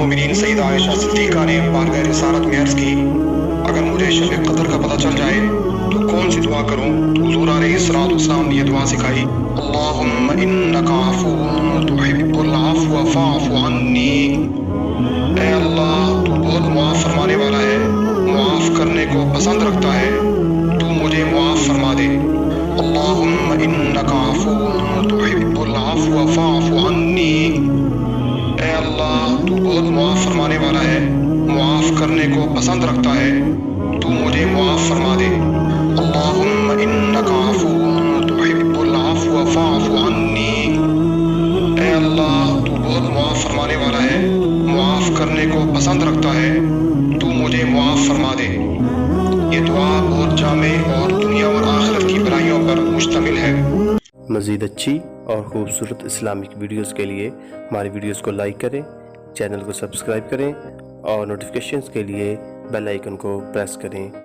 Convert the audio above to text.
मोमिनीन सईदा आयशा सिद्दीक़ा ने बारगाह रिसालत में अर्ज़ की, अगर मुझे शब क़द्र का पता चल जाए तो कौन सी दुआ करूं? तो हुज़ूर अलैहिस्सलाम ने यह दुआ सिखाई, अल्लाहुम्मा इन्नका अफ़ुव्वुन तुहिब्बुल अफ़्व फ़अफ़ु अन्नी। ऐ अल्लाह, तू बहुत मुआफ़ फरमाने वाला है, मुआफ़ करने को पसंद रखता है, तू मुझे मुआफ़ फरमा दे। अल्लाहुम्मा इन्नका अफ़ुव्वुन तुहिब्बुल अफ़्व फ़अफ़ु अन्नी। ऐ अल्लाह, तू बहुत मुआफ़ फरमाने वाला है, मुआफ़ करने को पसंद रखता है, तू मुझे मुआफ़ फरमा दे। अल्लाहुम्मा इन्नका अफ़ुव्वुन तुहिब्बुल अफ़्व फ़अफ़ु अन्नी। ऐ अल्लाह, तू बहुत मुआफ़ फरमाने वाला है, मुआफ़ करने को पसंद रखता है, तू मुझे मुआफ़ फरमा दे। ये दुआ बहुत जामे और दुनिया और आखिरत की भलाइयों पर मुश्तमिल है। मज़ीद अच्छी और ख़ूबसूरत इस्लामिक वीडियोज़ के लिए हमारी वीडियोज़ को लाइक करें, चैनल को सब्सक्राइब करें और नोटिफिकेशंस के लिए बेल आइकन को प्रेस करें।